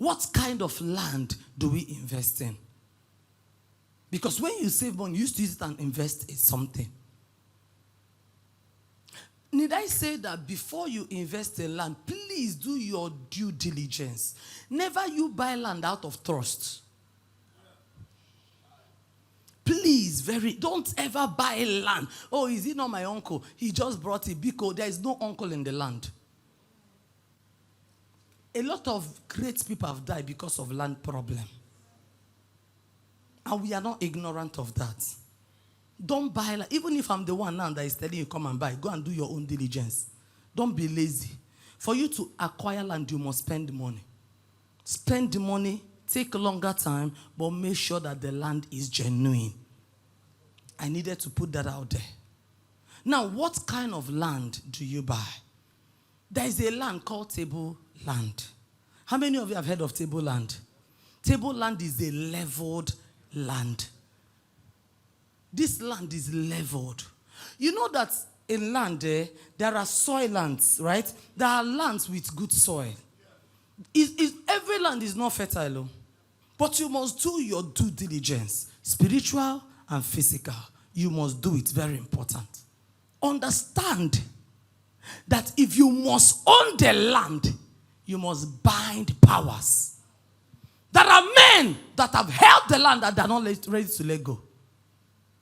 What kind of land do we invest in? Because when you save money, you used to use it and invest in something. Need I say that before you invest in land, please do your due diligence. Never you buy land out of trust. Please, don't ever buy land. Oh, is he not my uncle? He just brought it because there is no uncle in the land. A lot of great people have died because of land problem. And we are not ignorant of that. Don't buy land. Even if I'm the one now that is telling you come and buy, go and do your own diligence. Don't be lazy. For you to acquire land, you must spend the money. Spend the money, take a longer time, but make sure that the land is genuine. I needed to put that out there. Now, what kind of land do you buy? There is a land called table land. How many of you have heard of table land? Table land is a leveled land. This land is leveled. You know that in land there are soil lands, right? There are lands with good soil. Every land is not fertile. But you must do your due diligence. Spiritual and physical. You must do it. Very important. Understand that if you must own the land, you must bind powers. There are men that have held the land that they are not ready to let go.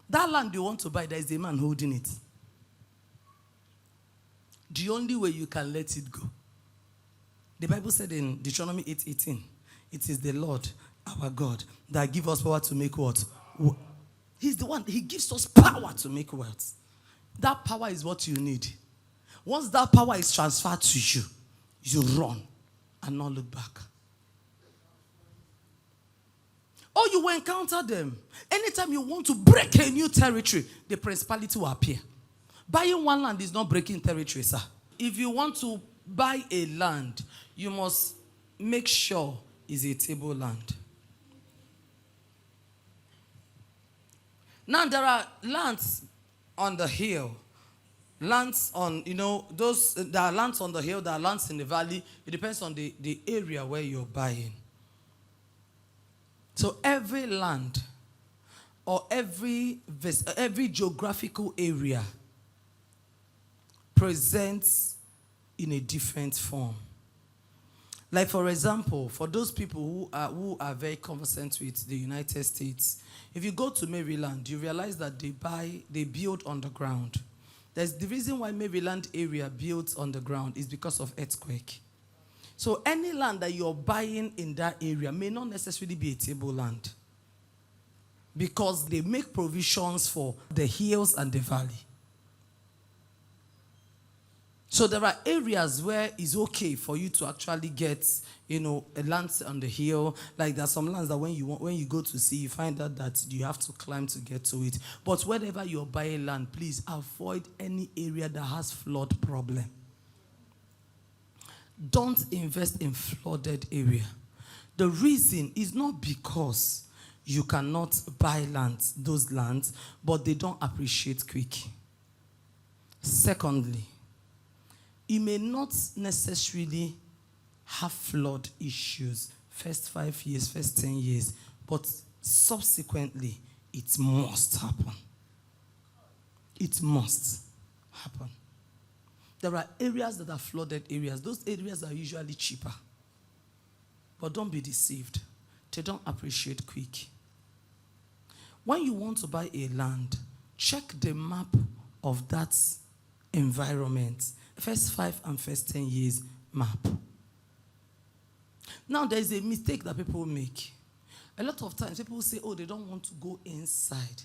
That land you want to buy, there is a man holding it. The only way you can let it go. The Bible said in Deuteronomy 8:18, it is the Lord, our God, that gives us power to make what? He's the one. He gives us power to make wealth. That power is what you need. Once that power is transferred to you, you run and not look back. Or you will encounter them. Anytime you want to break a new territory, the principality will appear. Buying one land is not breaking territory, sir. If you want to buy a land, you must make sure it's a table land. Now there are lands on the hill. Lands on, there are lands on the hill, there are lands in the valley. It depends on the area where you're buying. So every land or every geographical area presents in a different form. Like for example, for those people who are very conversant with the United States, if you go to Maryland, you realize that they build underground. There's the reason why Maryland area builds underground is because of earthquake. So any land that you're buying in that area may not necessarily be a table land, because they make provisions for the hills and the valley. So there are areas where it's okay for you to actually get, a land on the hill. Like there are some lands that when you go to see, you find out that you have to climb to get to it. But whenever you're buying land, please avoid any area that has flood problem. Don't invest in flooded area. The reason is not because you cannot buy those lands, but they don't appreciate quick. Secondly, it may not necessarily have flood issues first 5 years, first 10 years, but subsequently it must happen. It must happen. There are areas that are flooded areas. Those areas are usually cheaper. But don't be deceived. They don't appreciate quick. When you want to buy a land, check the map of that environment. First 5 and first 10 years map. Now, there is a mistake that people make. A lot of times, people say, they don't want to go inside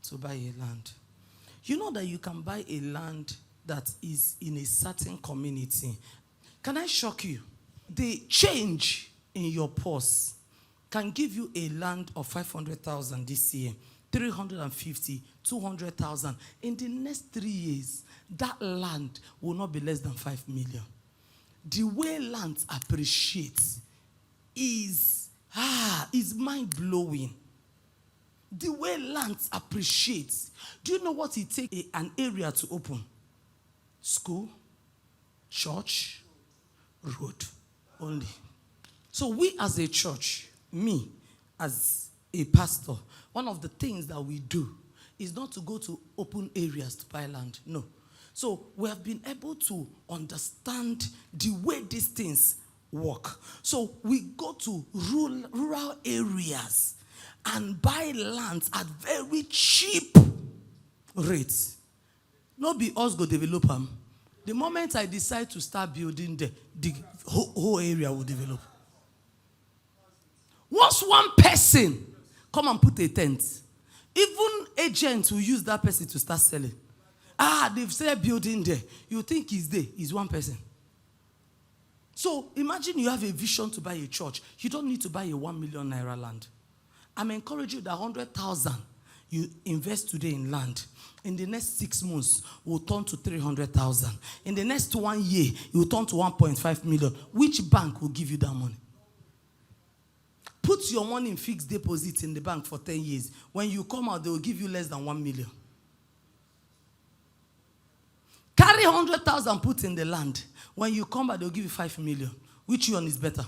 to buy a land. You know that you can buy a land that is in a certain community. Can I shock you? The change in your purse can give you a land of 500,000 this year, 350, 200,000. In the next 3 years, that land will not be less than 5 million. The way land appreciates is mind-blowing. The way land appreciates. Do you know what it takes an area to open? School, church, road only. So we as a church, me as a pastor, one of the things that we do is not to go to open areas to buy land. No. So we have been able to understand the way these things work. So we go to rural areas and buy lands at very cheap rates. Not be us go develop them. The moment I decide to start building there, the whole area will develop. Once one person come and put a tent, even agents will use that person to start selling. They've started building there. You think he's there. He's one person. So imagine you have a vision to buy a church. You don't need to buy a 1 million naira land. I'm encouraging you that 100,000 you invest today in land, in the next 6 months, will turn to 300,000. In the next 1 year, it will turn to 1.5 million. Which bank will give you that money? Put your money in fixed deposits in the bank for 10 years. When you come out, they will give you less than 1 million. Carry 100,000, put in the land. When you come back, they'll give you 5 million. Which one is better?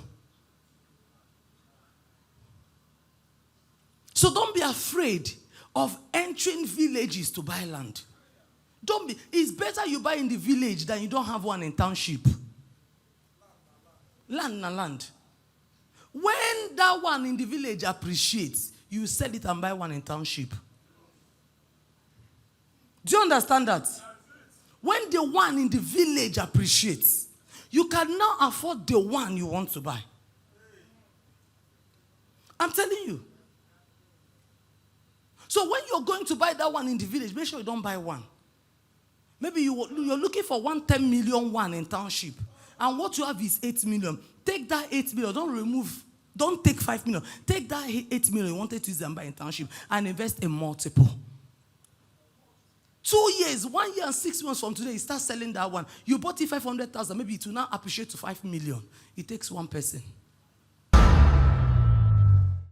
So don't be afraid of entering villages to buy land. Don't be. It's better you buy in the village than you don't have one in township. Land na land. When that one in the village appreciates, you sell it and buy one in township. Do you understand that? When the one in the village appreciates, you can now afford the one you want to buy. I'm telling you. So when you're going to buy that one in the village, make sure you don't buy one. Maybe you're looking for 110 million one in township. And what you have is 8 million. Take that 8 million. Don't take 5 million. Take that 8 million you wanted to use and buy in township and invest in multiple. 2 years, 1 year and 6 months from today, you start selling that one. You bought it 500,000. Maybe it will now appreciate to 5 million. It takes one person.